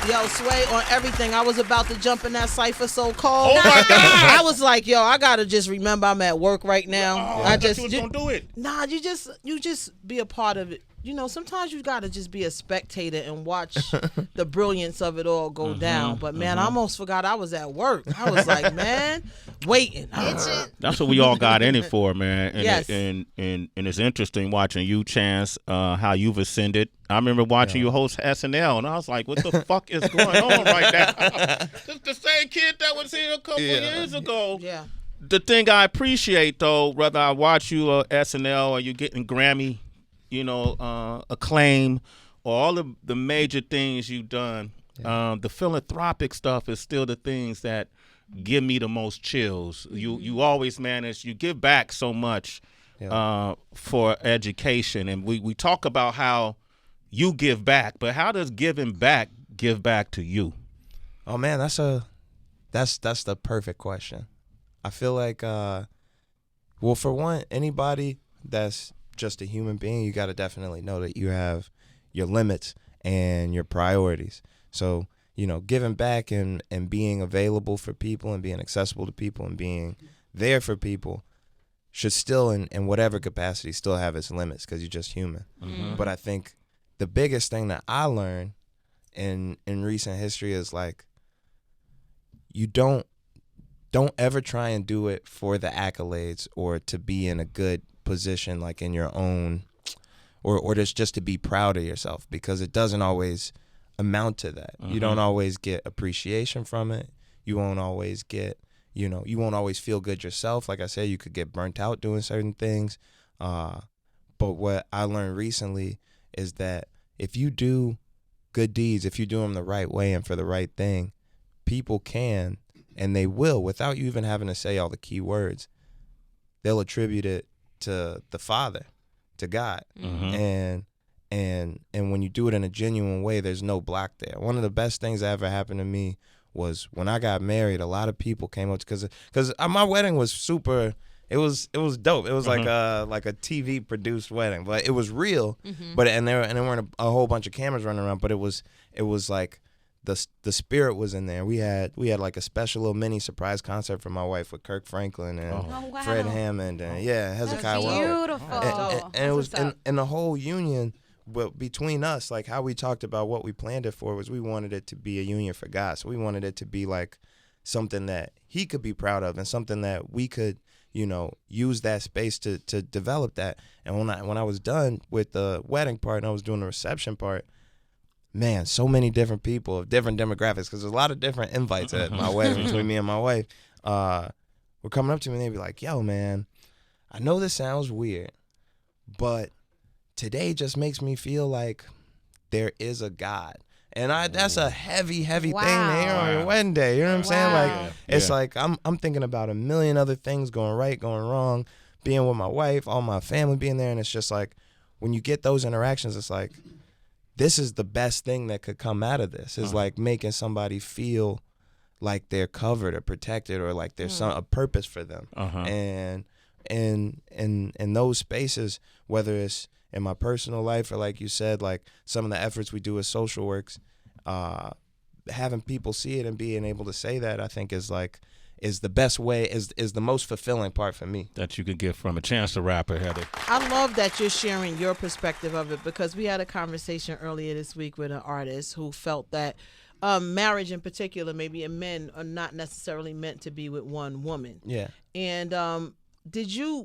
Yo, Sway, on everything. I was about to jump in that cypher so cold. Oh my God! I was like, yo, I gotta just remember I'm at work right now. I thought you was gonna do it. Nah, you just be a part of it. You know, sometimes you gotta just be a spectator and watch the brilliance of it all go down. But man, I almost forgot I was at work. I was like, man, waiting. That's what we all got in it for, man. And Yes. and it's interesting watching you, Chance, how you've ascended. I remember watching you host SNL, and I was like, what the fuck is going on right now? This the same kid that was here a couple years ago. Yeah. The thing I appreciate, though, whether I watch you SNL or you're getting Grammy, acclaim, or all of the major things you've done, the philanthropic stuff is still the things that give me the most chills. You always manage, you give back so much for education, and we talk about how you give back, but how does giving back give back to you? Oh man, that's the perfect question. I feel like well, for one, anybody that's just a human being, you got to definitely know that you have your limits and your priorities. So, giving back and being available for people and being accessible to people and being there for people should still, in whatever capacity, still have its limits because you're just human. Mm-hmm. But I think the biggest thing that I learned in recent history is like, you don't ever try and do it for the accolades or to be in a good position, like in your own, or just to be proud of yourself, because it doesn't always amount to that. You don't always get appreciation from it. You won't always get, you won't always feel good yourself. Like I said, you could get burnt out doing certain things. But what I learned recently is that if you do good deeds, if you do them the right way and for the right thing, people can, and they will, without you even having to say all the key words, they'll attribute it to the Father, to God. And when you do it in a genuine way, there's no block there. One of the best things that ever happened to me was when I got married. A lot of people came up because my wedding was super. It was dope. It was like a TV produced wedding, but it was real. But and there weren't a whole bunch of cameras running around. But it was like the spirit was in there. We had like a special little mini surprise concert for my wife with Kirk Franklin and Fred Hammond and Hezekiah Walker. Beautiful. And it was in the whole union. But between us, like how we talked about what we planned it for was we wanted it to be a union for God. So we wanted it to be like something that he could be proud of and something that we could, use that space to develop that. And when I was done with the wedding part and I was doing the reception part, man, so many different people of different demographics, because there's a lot of different invites at my wedding between me and my wife, were coming up to me and they'd be like, yo, man, I know this sounds weird, but today just makes me feel like there is a God. And that's a heavy thing to hear on your wedding day. You know what I'm saying? Like, it's like I'm thinking about a million other things going right, going wrong, being with my wife, all my family being there. And it's just like, when you get those interactions, it's like, this is the best thing that could come out of this, is like making somebody feel like they're covered or protected or like there's a purpose for them. And in those spaces, whether it's in my personal life or like you said, like some of the efforts we do as social works, having people see it and being able to say that, I think is the best way, is the most fulfilling part for me. That you could get from a Chance the Rapper, Heather. I love that you're sharing your perspective of it, because we had a conversation earlier this week with an artist who felt that marriage in particular, maybe in men, are not necessarily meant to be with one woman. Yeah. And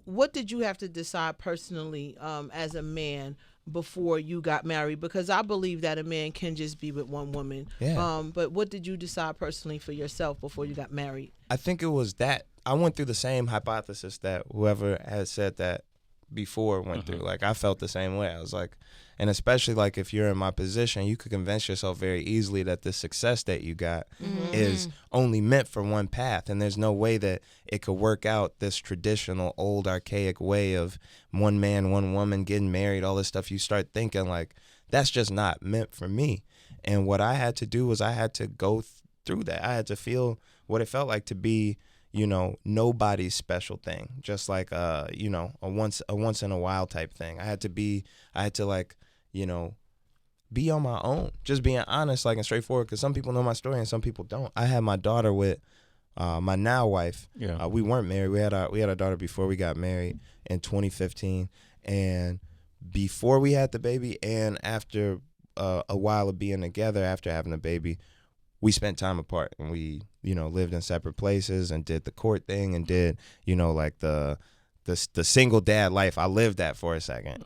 what did you have to decide personally as a man before you got married? Because I believe that a man can just be with one woman. Yeah. But what did you decide personally for yourself before you got married? I think it was that I went through the same hypothesis that whoever has said that before went through. Like, I felt the same way. I was like, and especially like if you're in my position, you could convince yourself very easily that the success that you got is only meant for one path, and there's no way that it could work out this traditional old archaic way of one man, one woman getting married, all this stuff. You start thinking like, that's just not meant for me. And what I had to do was I had to go through that. I had to feel what it felt like to be, nobody's special thing, just like a once in a while type thing. I had to be on my own, just being honest, like, and straightforward, because some people know my story and some people don't. I had my daughter with my now wife. Yeah. We weren't married. We had a daughter before we got married in 2015, and before we had the baby and after a while of being together after having the baby, we spent time apart, and we, lived in separate places and did the court thing and did, like the single dad life. I lived that for a second,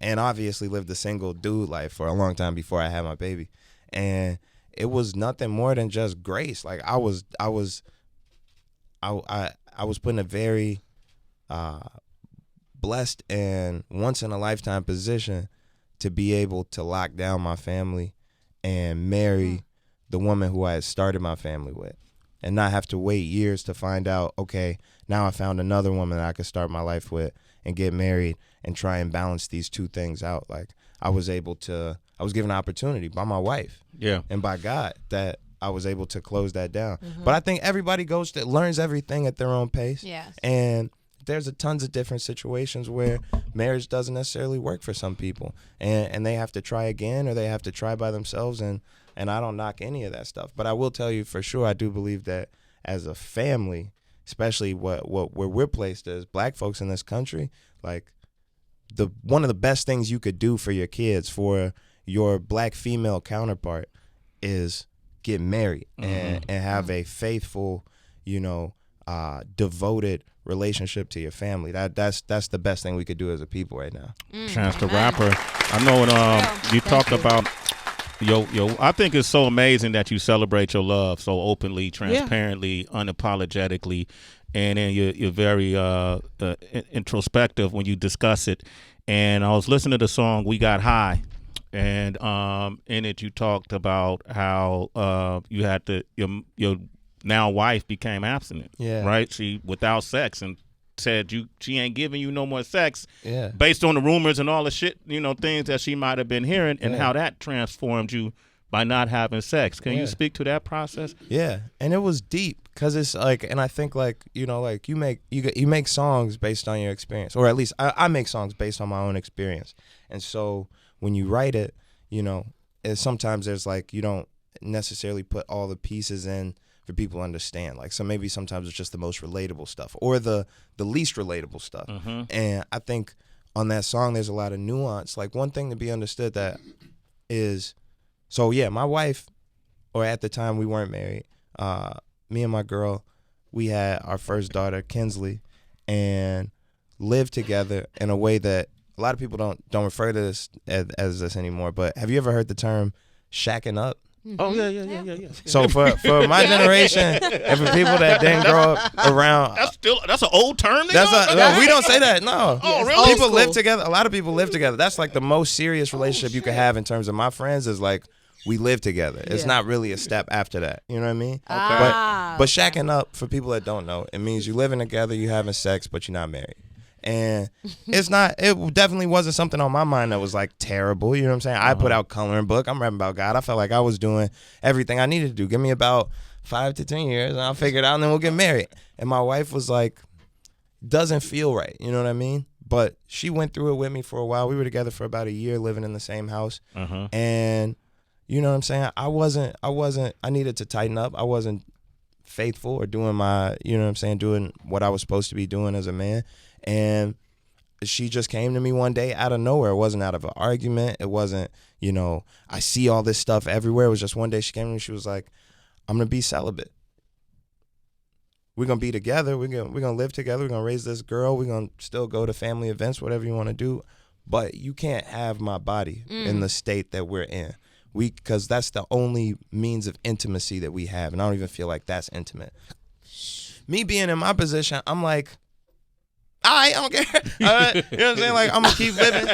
and obviously lived the single dude life for a long time before I had my baby. And it was nothing more than just grace. Like I was put in a very blessed and once in a lifetime position to be able to lock down my family and marry the woman who I had started my family with, and not have to wait years to find out, okay, now I found another woman that I could start my life with and get married and try and balance these two things out. Like I was given an opportunity by my wife, and by God, that I was able to close that down. But I think everybody learns everything at their own pace. Yes. And there's tons of different situations where marriage doesn't necessarily work for some people, and they have to try again, or they have to try by themselves, and I don't knock any of that stuff. But I will tell you for sure, I do believe that as a family, especially where we're placed as black folks in this country, like one of the best things you could do for your kids, for your black female counterpart, is get married and have a faithful, devoted relationship to your family. That's the best thing we could do as a people right now. Chance the Rapper. I know you talked about I think it's so amazing that you celebrate your love so openly, transparently, unapologetically, and then you're very introspective when you discuss it. And I was listening to the song "We Got High," and in it you talked about how you had your now wife became abstinent, right? She without sex, and said she ain't giving you no more sex, based on the rumors and all the shit, things that she might have been hearing, and how that transformed you by not having sex. Can you speak to that process? Yeah, and it was deep, because it's like, and I think like like you make songs based on your experience, or at least I make songs based on my own experience, and so when you write it, sometimes there's like you don't necessarily put all the pieces in for people to understand. Like, so maybe sometimes it's just the most relatable stuff or the least relatable stuff. And I think on that song there's a lot of nuance. Like, one thing to be understood that is, so yeah, my wife, or at the time we weren't married, me and my girl, we had our first daughter, Kinsley, and lived together in a way that a lot of people don't refer to this as this anymore. But have you ever heard the term shacking up? Oh yeah. So for my generation, and for people that didn't grow up around, that's an old term. No, we don't say that. No. Oh, really? People live together. A lot of people live together. That's like the most serious relationship you could have in terms of my friends, is like we live together. It's not really a step after that. You know what I mean? Okay. But shacking up, for people that don't know, it means you living together, you having sex, but you're not married. And it definitely wasn't something on my mind that was like terrible. You know what I'm saying? I put out Coloring Book. I'm rapping about God. I felt like I was doing everything I needed to do. Give me about 5 to 10 years and I'll figure it out, and then we'll get married. And my wife was like, doesn't feel right. You know what I mean? But she went through it with me for a while. We were together for about a year, living in the same house. And you know what I'm saying? I needed to tighten up. I wasn't faithful or doing doing what I was supposed to be doing as a man. And she just came to me one day out of nowhere. It wasn't out of an argument. It wasn't, I see all this stuff everywhere. It was just one day she came to me. She was like, I'm going to be celibate. We're going to be together. We're going to live together. We're going to raise this girl. We're going to still go to family events, whatever you want to do. But you can't have my body in the state that we're in. Because that's the only means of intimacy that we have. And I don't even feel like that's intimate. Me being in my position, I'm like, I don't care. You know what I'm saying? Like, I'm going to keep living.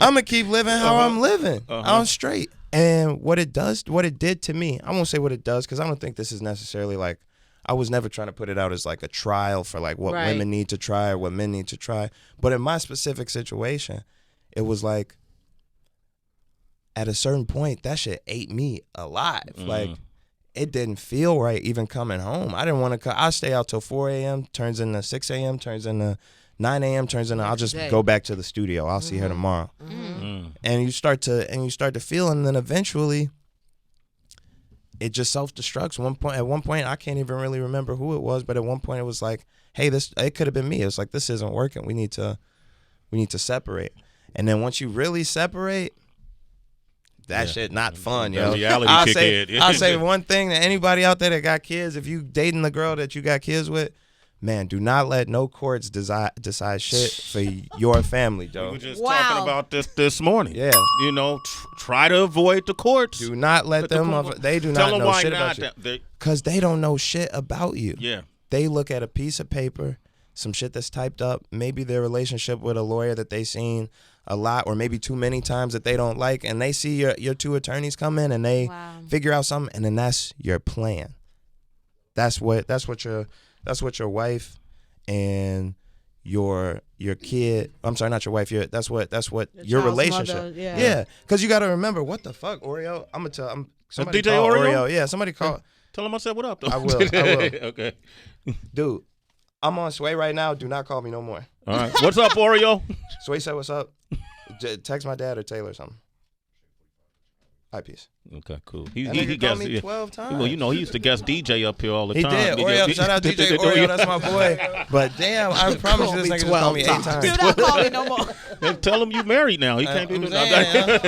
I'm going to keep living how I'm living. I'm straight. And what it did to me, I won't say what it does, because I don't think this is necessarily like, I was never trying to put it out as like a trial for like what women need to try or what men need to try. But in my specific situation, it was like, at a certain point, that shit ate me alive. Like, it didn't feel right even coming home. I didn't want to I stay out till 4 a.m., turns into 6 a.m., turns into 9 a.m. turns into I'll just go back to the studio. I'll see her tomorrow. And you start to feel, and then eventually it just self-destructs. At one point, I can't even really remember who it was, but at one point it was like, hey, it could have been me. It was like, this isn't working. We need to separate. And then once you really separate, that shit not fun, yo. Reality kick in. I'll say one thing to anybody out there that got kids: if you dating the girl that you got kids with, man, do not let no courts decide shit for your family, Joe. We were just talking about this morning. Yeah. You know, try to avoid the courts. Do not let them. They do not know shit about you. Because they don't know shit about you. Yeah. They look at a piece of paper, some shit that's typed up, maybe their relationship with a lawyer that they seen a lot or maybe too many times that they don't like, and they see your two attorneys come in and they figure out something, and then that's your plan. That's what your wife and your kid. I'm sorry, not your wife. That's what your relationship. Mother, yeah. Because you got to remember, what the fuck, Oreo. I'm gonna tell. Somebody DJ call Oreo? Yeah, somebody call. Tell him I said what up, though. I will. Okay. Dude, I'm on Sway right now. Do not call me no more. All right. What's up, Oreo? Sway said, what's up? Text my dad or Taylor or something. All right, peace. Okay, cool. He guessed called me 12 times. Well, you know, he used to guest DJ up here all the time. He did. Oreo, shout out DJ Oreo. That's my boy. But damn, I promise you this nigga just called me 8 times. Do not call me no more. Tell him you married now. He can't do I'm dying.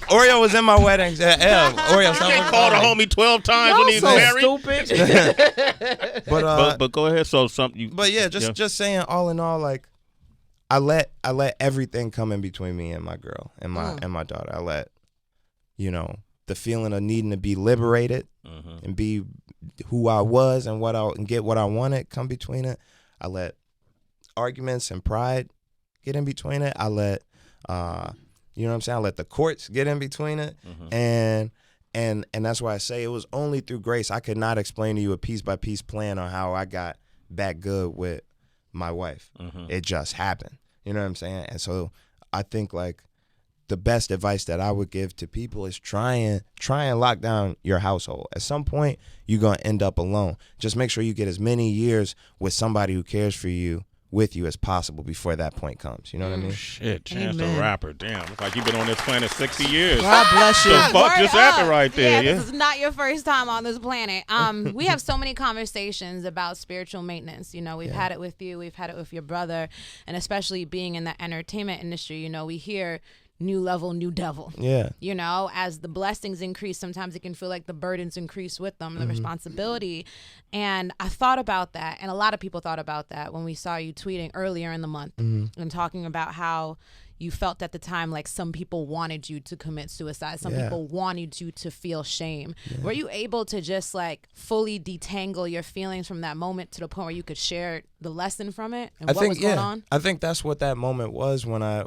Oreo was in my wedding. Oreo, stop called a homie 12 times when he's so married. Stupid. But go ahead. So something. But yeah, just saying, all in all, like, I let everything come in between me and my girl and my daughter. I let, you know, the feeling of needing to be liberated and be who I was and get what I wanted come between it. I let arguments and pride get in between it. I let you know what I'm saying? I let the courts get in between it. And that's why I say it was only through grace. I could not explain to you a piece by piece plan on how I got back good with my wife. It just happened. You know what I'm saying? And so I think, like, the best advice that I would give to people is try and lock down your household. At some point, you're going to end up alone. Just make sure you get as many years with somebody who cares for you with you as possible before that point comes. You know what I mean? Shit, Chance the Rapper. Damn, looks like you've been on this planet 60 years. God bless you. The fuck just happened right there? Yeah, this is not your first time on this planet. We have so many conversations about spiritual maintenance. You know, we've had it with you. We've had it with your brother. And especially being in the entertainment industry, you know, we hear new level, new devil. Yeah. You know, as the blessings increase, sometimes it can feel like the burdens increase with them, the responsibility. And I thought about that, and a lot of people thought about that when we saw you tweeting earlier in the month and talking about how you felt at the time like some people wanted you to commit suicide. Some people wanted you to feel shame. Were you able to just like fully detangle your feelings from that moment to the point where you could share the lesson from it and what was going on? I think that's what that moment was when I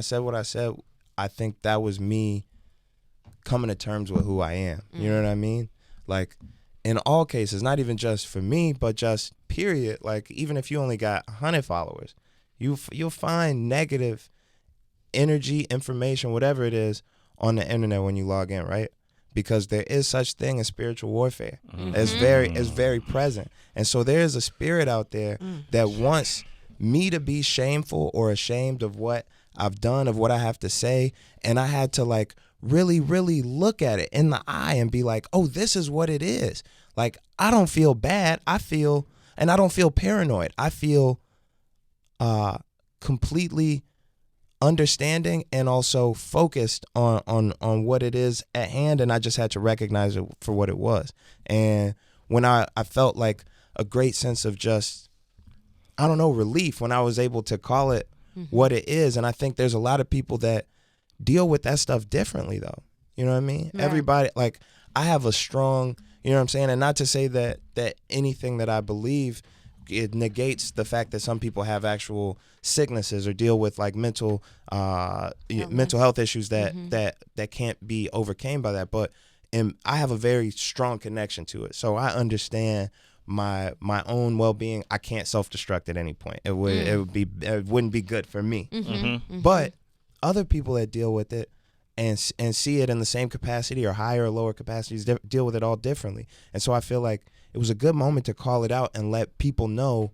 said what I said. I think that was me coming to terms with who I am. You know what I mean? Like, in all cases, not even just for me, but just period. Like, even if you only got 100 followers, you'll find negative energy, information, whatever it is, on the internet when you log in, right? Because there is such thing as spiritual warfare. It's very present. And so there is a spirit out there that wants me to be shameful or ashamed of what I've done, of what I have to say. And I had to, like, really, really look at it in the eye and be like, oh, this is what it is. Like, I don't feel bad. I don't feel paranoid. I feel completely understanding and also focused on what it is at hand. And I just had to recognize it for what it was. And when I felt like a great sense of just, I don't know, relief when I was able to call it what it is. And I think there's a lot of people that deal with that stuff differently, though. You know what I mean? Right. Everybody, like, I have a strong, you know what I'm saying? And not to say that anything that I believe, it negates the fact that some people have actual sicknesses or deal with, like, mental health issues that can't be overcame by that. But I have a very strong connection to it. So I understand my own well-being. I can't self-destruct at any point. It wouldn't be good for me. But other people that deal with it and see it in the same capacity or higher or lower capacities deal with it all differently. And so I feel like it was a good moment to call it out and let people know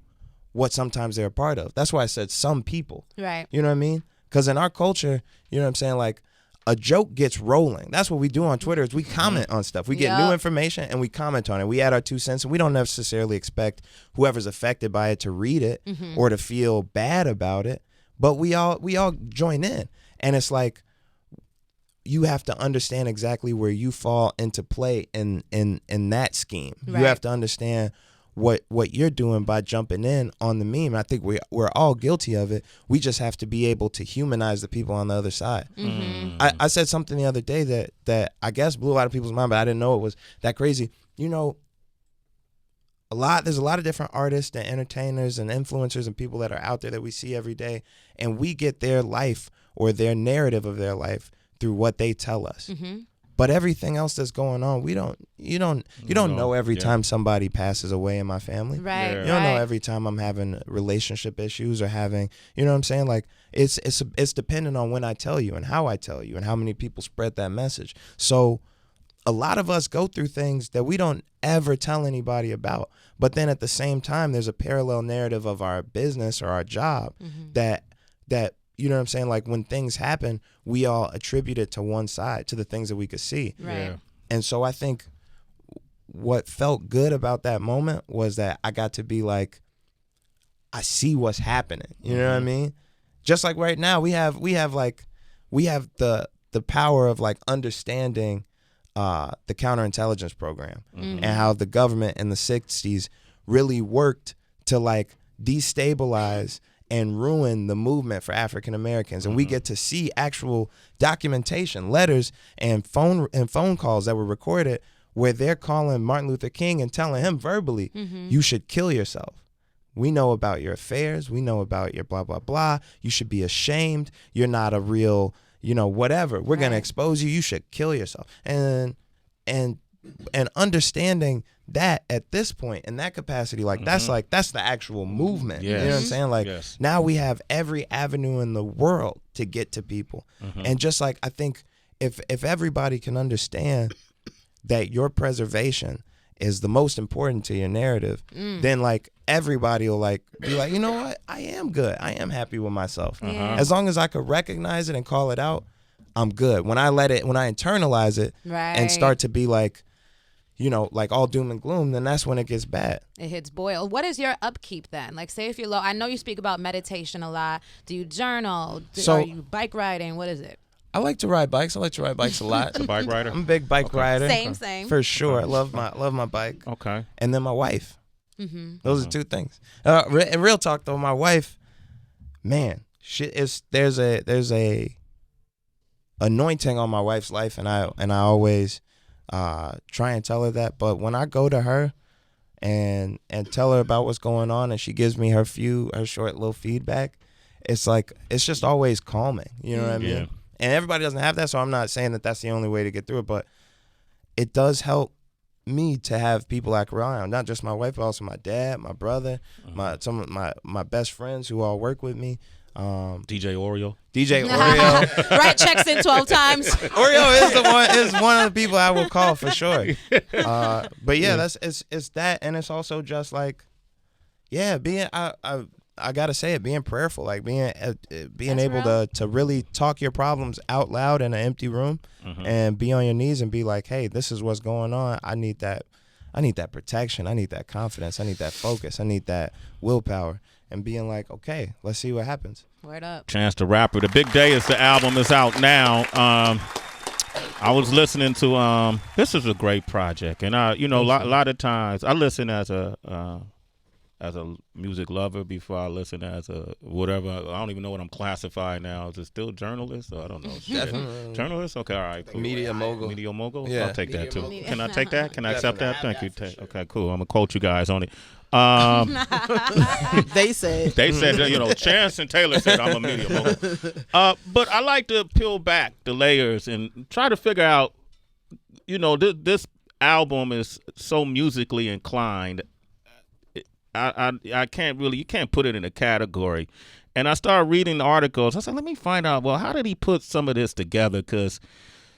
what sometimes they're a part of. That's why I said some people. Right. You know what I mean? Because in our culture, you know what I'm saying, like, a joke gets rolling. That's what we do on Twitter is we comment on stuff. We get new information and we comment on it. We add our 2 cents, and we don't necessarily expect whoever's affected by it to read it or to feel bad about it. But we all join in. And it's like, you have to understand exactly where you fall into play in that scheme. Right. You have to understand what you're doing by jumping in on the meme. I think we're all guilty of it. We just have to be able to humanize the people on the other side. I said something the other day that I guess blew a lot of people's mind, but I didn't know it was that crazy. You know, there's a lot of different artists and entertainers and influencers and people that are out there that we see every day, and we get their life or their narrative of their life through what they tell us. But everything else that's going on, you don't know every time somebody passes away in my family. Right. You don't know every time I'm having relationship issues or having, you know what I'm saying? Like, it's dependent on when I tell you and how I tell you and how many people spread that message. So a lot of us go through things that we don't ever tell anybody about. But then at the same time, there's a parallel narrative of our business or our job that you know what I'm saying? Like, when things happen, we all attribute it to one side, to the things that we could see. Right. Yeah. And so I think what felt good about that moment was that I got to be like, I see what's happening. You know what I mean? Just like right now, we have the power of, like, understanding the counterintelligence program and how the government in the 60s really worked to, like, destabilize and ruin the movement for African Americans. And we get to see actual documentation, letters and phone calls that were recorded where they're calling Martin Luther King and telling him verbally, you should kill yourself. We know about your affairs. We know about your blah, blah, blah. You should be ashamed. You're not a real, you know, whatever. We're going to expose you. You should kill yourself. And understanding that at this point in that capacity, like, that's the actual movement. You know what I'm saying? Like, now we have every avenue in the world to get to people. And just like, I think if everybody can understand that your preservation is the most important to your narrative, then, like, everybody will, like, be like, you know what? I am good. I am happy with myself. As long as I could recognize it and call it out, I'm good. When I internalize it and start to be like, you know, like, all doom and gloom, then that's when it gets bad. It hits boil. What is your upkeep then? Like, say if you're low, I know you speak about meditation a lot. Do you journal? Are you bike riding? What is it? I like to ride bikes. I like to ride bikes a lot. A bike rider? I'm a big bike rider. Same. For sure. I love my bike. Okay. And then my wife. Those are two things. Real talk though, my wife, man, there's a anointing on my wife's life, and I always try and tell her that. But when I go to her and tell her about what's going on, and she gives me her short little feedback, it's like, it's just always calming. You know what I mean? And everybody doesn't have that, so I'm not saying that that's the only way to get through it, but it does help me to have people I can rely on, not just my wife, but also my dad, my brother, some of my best friends who all work with me. DJ Oreo. Right, checks in 12 times. Oreo is one of the people I will call for sure. But yeah, it's that, and it's also just like, being I gotta say it, being prayerful, like being able to really talk your problems out loud in an empty room, and be on your knees and be like, hey, this is what's going on. I need that protection. I need that confidence. I need that focus. I need that willpower. And being like, okay, let's see what happens. Word up. Chance the Rapper. The Big Day is the album is out now. I was listening to this is a great project, and a lot of times I listen as a music lover before I listen as a whatever. I don't even know what I'm classified now. Is it still journalist? Or I don't know. Definitely. Journalist? Okay, all right. Cool. Media mogul. Media mogul? Yeah. I'll take that too. Mogul. Can I take that? Can I accept that? Thank you. Okay, cool. I'm going to quote you guys on it. They said, Chance and Taylor said I'm a media mogul. But I like to peel back the layers and try to figure out, this album is so musically inclined. I can't really, you can't put it in a category. And I started reading the articles. I said, let me find out, well, how did he put some of this together? Because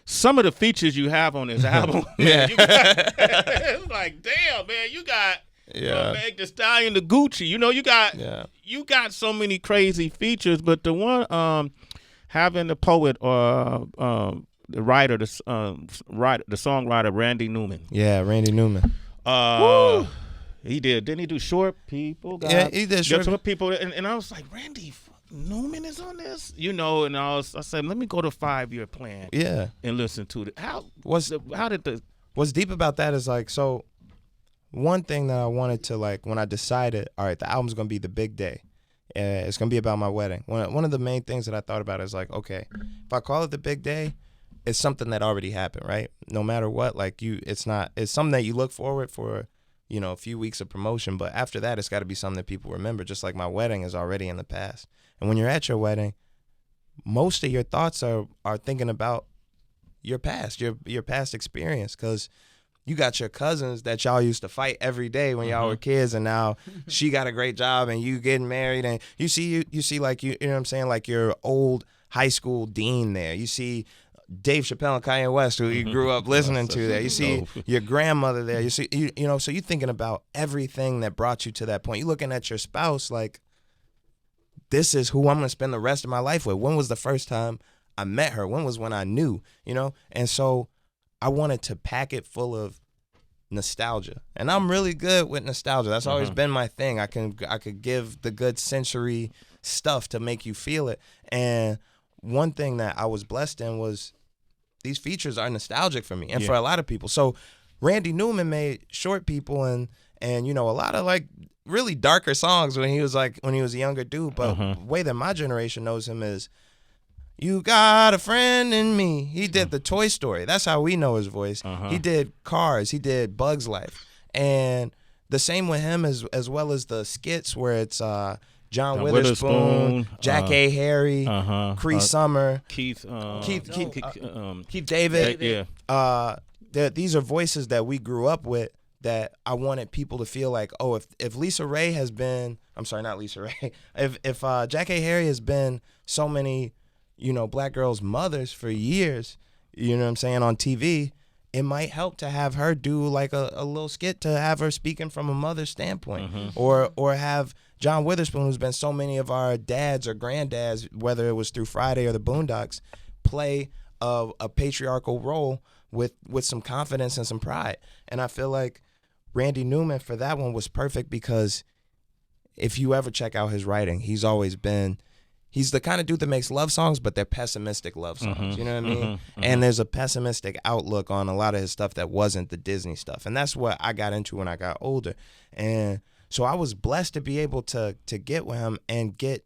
some of the features you have on this album, it's like, damn, man, you got Yeah. Meg Thee Stallion, the Gucci. You know, you got so many crazy features, but the one having the poet or the writer, the songwriter Randy Newman. Yeah, Randy Newman. He didn't he do Short People? Yeah, he did Short People, and I was like, Randy Newman is on this, you know, and I said, let me go to 5-year plan. Yeah, and listen to it. What's deep about that is like, so one thing that I wanted to, like, when I decided, all right, the album's gonna be the big day, it's gonna be about my wedding. One of the main things that I thought about is like, okay, if I call it the big day, it's something that already happened, right? No matter what, like it's something that you look forward for, you know, a few weeks of promotion, but after that, it's got to be something that people remember. Just like my wedding is already in the past. And when you're at your wedding, most of your thoughts are thinking about your past, your past experience, because you got your cousins that y'all used to fight every day when y'all were kids, and now she got a great job and you getting married, and you see like you know what I'm saying, like your old high school dean there. You see Dave Chappelle and Kanye West, who you grew up listening to there. You see your grandmother there. You see you know, so you're thinking about everything that brought you to that point. You're looking at your spouse like, this is who I'm going to spend the rest of my life with. When was the first time I met her? When was when I knew, you know? And so I wanted to pack it full of nostalgia. And I'm really good with nostalgia. That's always been my thing. I could give the good sensory stuff to make you feel it. And one thing that I was blessed in was these features are nostalgic for me and for a lot of people. So Randy Newman made Short People and you know, a lot of like really darker songs when he was a younger dude, but the way that my generation knows him is You Got a Friend in Me. He did the Toy Story. That's how we know his voice. He did Cars. He did Bug's Life. And the same with him as well as the skits where it's John Witherspoon, Jack A. Harry, Cree Summer, Keith David. These are voices that we grew up with that I wanted people to feel like, oh, if Lisa Ray has been, I'm sorry, not Lisa Ray, if Jack A. Harry has been so many, you know, black girls' mothers for years, you know what I'm saying, on TV, it might help to have her do like a little skit to have her speaking from a mother's standpoint, or have John Witherspoon, who's been so many of our dads or granddads, whether it was through Friday or the Boondocks, play a patriarchal role with some confidence and some pride. And I feel like Randy Newman for that one was perfect because if you ever check out his writing, he's the kind of dude that makes love songs, but they're pessimistic love songs. You know what I mean? And there's a pessimistic outlook on a lot of his stuff that wasn't the Disney stuff. And that's what I got into when I got older. And so I was blessed to be able to get with him and get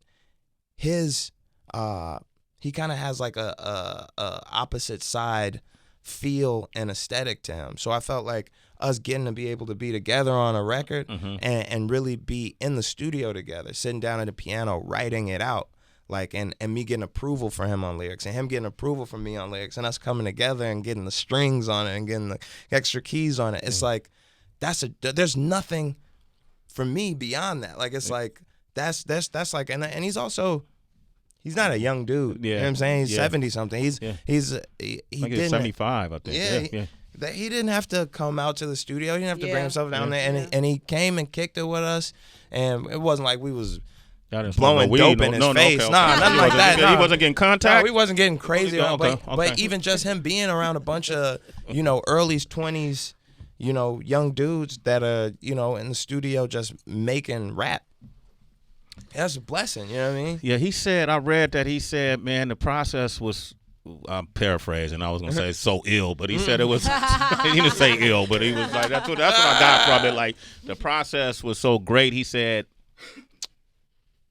his, he kind of has like a opposite side feel and aesthetic to him. So I felt like us getting to be able to be together on a record and really be in the studio together, sitting down at the piano, writing it out, like, and me getting approval for him on lyrics and him getting approval from me on lyrics and us coming together and getting the strings on it and getting the extra keys on it. It's like, there's nothing for me beyond that. Like, it's like, that's like, and he's also, he's not a young dude. You know what I'm saying? He's 70 something. He didn't 75, I think. He didn't have to come out to the studio. He didn't have to bring himself down there. And he came and kicked it with us. And it wasn't like we was blowing dope in his face. Okay. Nah, nothing like that. He wasn't getting contact? No, we wasn't getting crazy. But even just him being around a bunch of, you know, early 20s, you know, young dudes that are, you know, in the studio just making rap. That's a blessing, you know what I mean? Yeah, I read that he said, man, the process was, I'm paraphrasing, I was going to say so ill, but he said it was, he didn't say ill, but he was like, that's what I got from it. Like, the process was so great. He said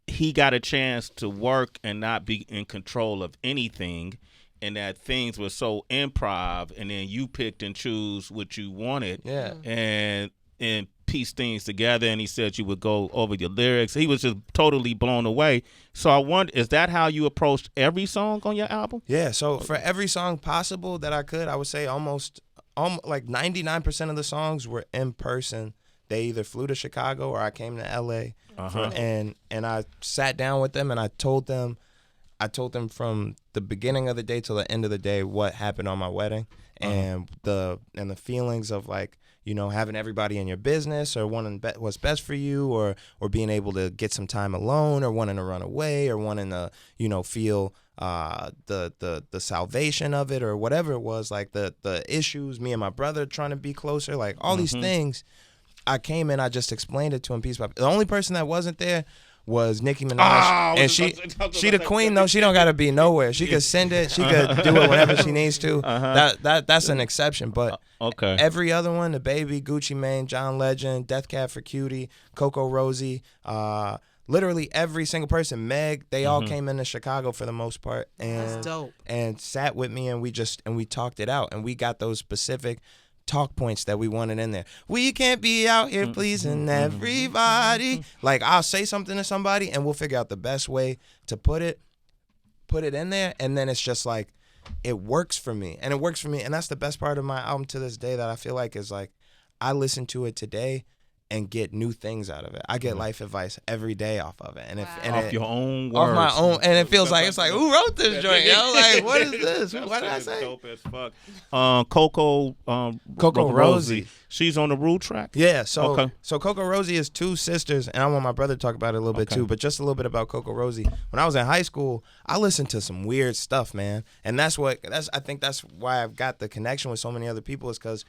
he got a chance to work and not be in control of anything, and that things were so improv, and then you picked and choose what you wanted. Yeah. And piece things together, and he said you would go over your lyrics. He was just totally blown away. So I wonder, is that how you approached every song on your album? Yeah, so for every song possible that I could, I would say almost like 99% of the songs were in person. They either flew to Chicago or I came to LA and I sat down with them and I told them from the beginning of the day till the end of the day what happened on my wedding. and the feelings of like, you know, having everybody in your business or wanting what's best for you, or being able to get some time alone, or wanting to run away, or wanting to, you know, feel the salvation of it, or whatever it was, like the issues, me and my brother trying to be closer, like all these things. I came in, I just explained it to him piece by piece. The only person that wasn't there was Nicki Minaj, and she the queen though. She don't gotta be nowhere. She could send it. She could do it whenever she needs to. That's an exception. But okay, every other one, the Baby, Gucci Mane, John Legend, Death Cab for Cutie, Coco Rosie, literally every single person, Meg, they all came into Chicago for the most part, That's dope. and sat with me, and we talked it out, and we got those specific talk points that we wanted in there. We can't be out here pleasing everybody. Like, I'll say something to somebody and we'll figure out the best way to put it in there, and then it's just like it works for me. And it works for me, and that's the best part of my album to this day, that I feel like is like I listen to it today and get new things out of it. I get life advice every day off of it, and off your own words, off my own, and it feels like it's like, who wrote this joint? Yo, like, what is this? What did I say? Dope as fuck. Coco Rosie, she's on the Rule track. Yeah, so Coco Rosie is two sisters, and I want my brother to talk about it a little bit too, but just a little bit about Coco Rosie. When I was in high school, I listened to some weird stuff, man, and I think that's why I've got the connection with so many other people, is because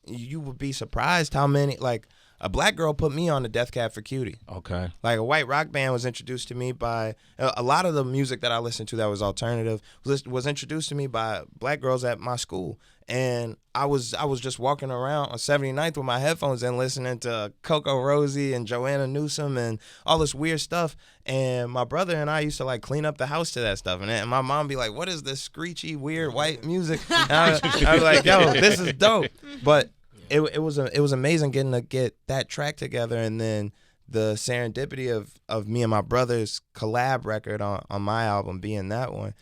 you would be surprised how many, like, a black girl put me on the Death Cab for Cutie. Okay. Like, a white rock band was introduced to me by a lot of the music that I listened to that was alternative was introduced to me by black girls at my school. And I was just walking around on 79th with my headphones in, listening to Coco Rosie and Joanna Newsom and all this weird stuff. And my brother and I used to like clean up the house to that stuff. And my mom be like, "What is this screechy, weird white music?" And I was like, "Yo, this is dope." But it was amazing getting to get that track together, and then the serendipity of me and my brother's collab record on my album being that one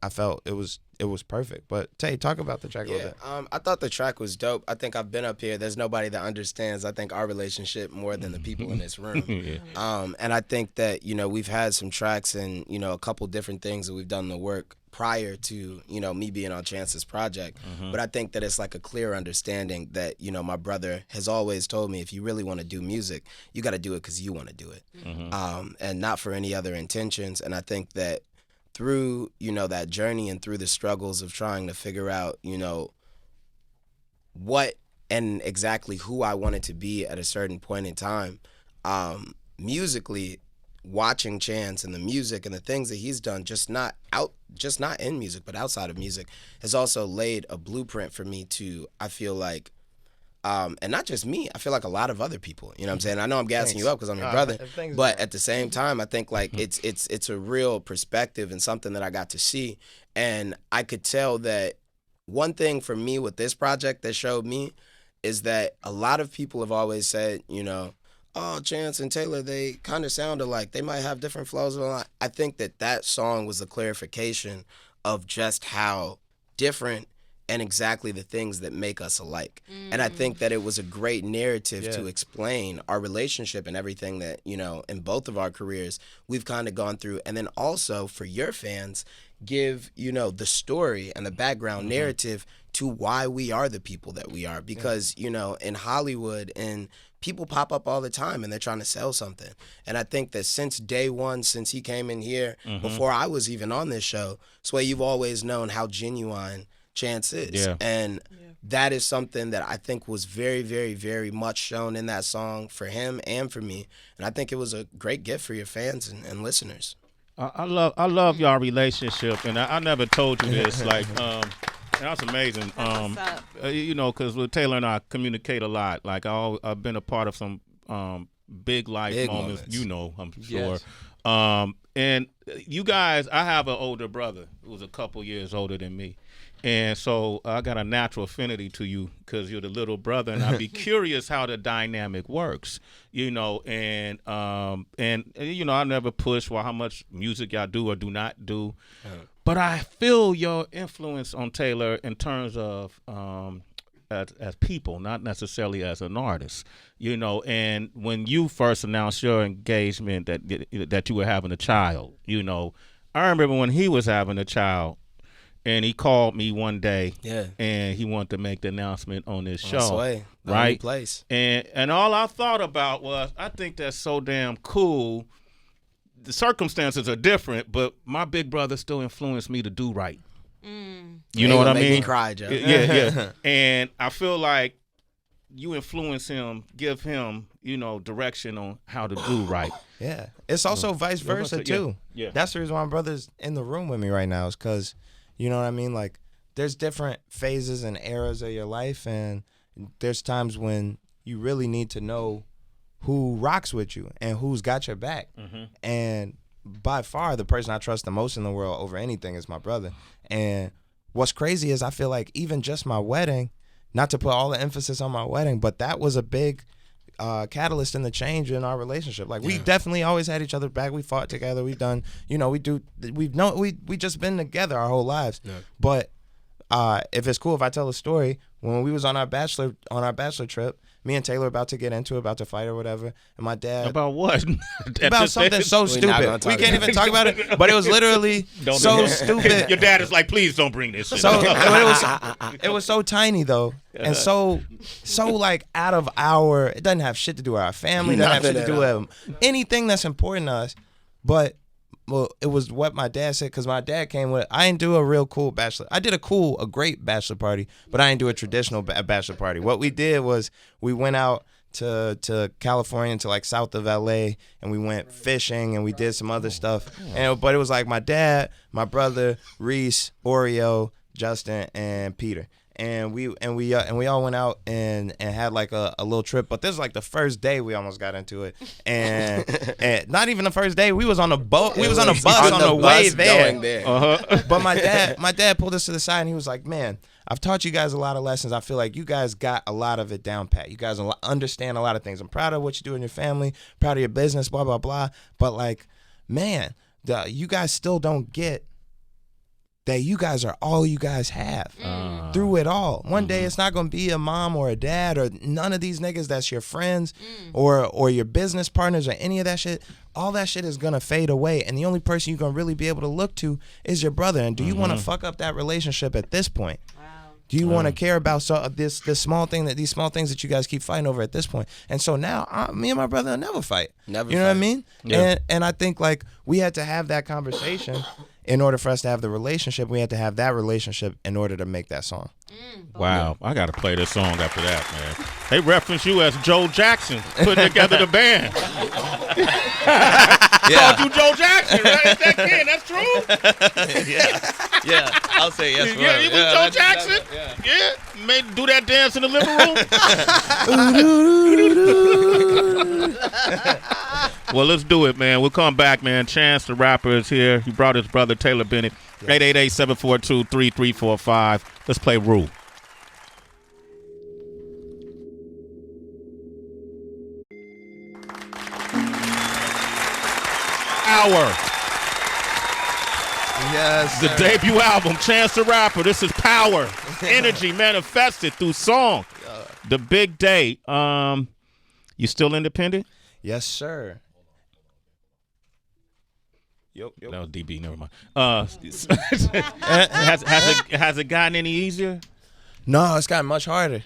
I felt it was perfect. But Tay, talk about the track a little bit. I thought the track was dope. I think I've been up here. There's nobody that understands, I think, our relationship more than the people in this room. And I think that, you know, we've had some tracks and, you know, a couple different things that we've done the work prior to, you know, me being on Chance's project. But I think that it's like a clear understanding that, you know, my brother has always told me, if you really want to do music, you got to do it because you want to do it, and not for any other intentions. And I think that through, you know, that journey and through the struggles of trying to figure out, you know, what and exactly who I wanted to be at a certain point in time, musically, watching Chance and the music and the things that he's done, just not in music, but outside of music, has also laid a blueprint for me to, I feel like, and not just me, I feel like a lot of other people, you know what I'm saying? I know I'm gassing you up because I'm your brother, but at the same time, I think like it's a real perspective and something that I got to see. And I could tell that one thing for me with this project that showed me is that a lot of people have always said, you know, oh, Chance and Taylor, they kind of sound alike. They might have different flows. I think that song was a clarification of just how different and exactly the things that make us alike. And I think that it was a great narrative to explain our relationship and everything that, you know, in both of our careers, we've kind of gone through. And then also for your fans, give, you know, the story and the background narrative to why we are the people that we are. Because, you know, in Hollywood, and people pop up all the time and they're trying to sell something. And I think that since day one, since he came in here, before I was even on this show, Sway, you've always known how genuine Chance is. And that is something that I think was very, very, very much shown in that song for him and for me. And I think it was a great gift for your fans and listeners. I love y'all relationship, and I never told you this. Like, that's amazing. You know, because with Taylor and I communicate a lot. Like, I've been a part of some big life moments. You know, I'm sure. Yes. And you guys, I have an older brother who's a couple years older than me. And so I got a natural affinity to you because you're the little brother, and I'd be curious how the dynamic works, you know. And you know, I never push how much music y'all do or do not do, but I feel your influence on Taylor in terms of as people, not necessarily as an artist, you know. And when you first announced your engagement that you were having a child, you know, I remember when he was having a child. and he called me one day. Yeah. And he wanted to make the announcement on this show. Sway, the only right? place. And all I thought about was, I think that's so damn cool. The circumstances are different, but my big brother still influenced me to do right. You know what I mean? Make me cry, Joe. Yeah. And I feel like you influence him, give him, direction on how to do right. Yeah. It's also vice versa, too. Yeah. That's the reason why my brother's in the room with me right now, is because, you know what I mean? Like, there's different phases and eras of your life, and there's times when you really need to know who rocks with you and who's got your back. And by far, the person I trust the most in the world over anything is my brother. And what's crazy is I feel like even just my wedding, not to put all the emphasis on my wedding, but that was a big catalyst in the change in our relationship. Like, we definitely always had each other back. We fought together. We've done, we just been together our whole lives. Yeah. But if it's cool if I tell a story, when we was on our bachelor trip, me and Taylor about to get into it, about to fight or whatever, and my dad about what? About something so stupid. We can't even talk about it. But it was literally so stupid. Your dad is like, please don't bring this. So it was so tiny though, and so like out of our. It doesn't have shit to do with our family. It doesn't have shit to do with anything that's important to us. But it was what my dad said, because my dad came with. I didn't do a real cool bachelor. I did a great bachelor party, but I didn't do a traditional bachelor party. What we did was we went out to California, to like south of LA, and we went fishing and we did some other stuff. But it was like my dad, my brother, Reese, Oreo, Justin, and Peter. And we all went out and had like a little trip. But this was like the first day we almost got into it, and not even the first day. We was on a boat. We was on a bus on the way there. But my dad pulled us to the side and he was like, "Man, I've taught you guys a lot of lessons. I feel like you guys got a lot of it down pat. You guys understand a lot of things. I'm proud of what you do in your family. Proud of your business. Blah blah blah. But like, man, you guys still don't get that you guys are all you guys have through it all. One day it's not going to be a mom or a dad or none of these niggas that's your friends or your business partners or any of that shit. All that shit is going to fade away, and the only person you're going to really be able to look to is your brother. And do you want to fuck up that relationship at this point? Do you want to care about these small things that you guys keep fighting over at this point? And so now, me and my brother will never fight. Never. You know what I mean? Yeah. And I think like we had to have that conversation in order for us to have the relationship. We had to have that relationship in order to make that song. Wow, I gotta play this song after that, man. They reference you as Joe Jackson putting together the band. Called you Joe Jackson, right? Is that kid? That's true? Yeah. I'll say yes. Yeah, he was Joe Jackson. Yeah, made do that dance in the living room. Well, let's do it, man. We'll come back, man. Chance the Rapper is here. He brought his brother Taylor Bennett. 888-742-3345. Let's play Rule. Hour. Yes. The debut album, Chance the Rapper. This is power, energy manifested through song. The big day. You still independent? Yes, sir. Yep. No, DB, never mind. Has it gotten any easier? No, it's gotten much harder.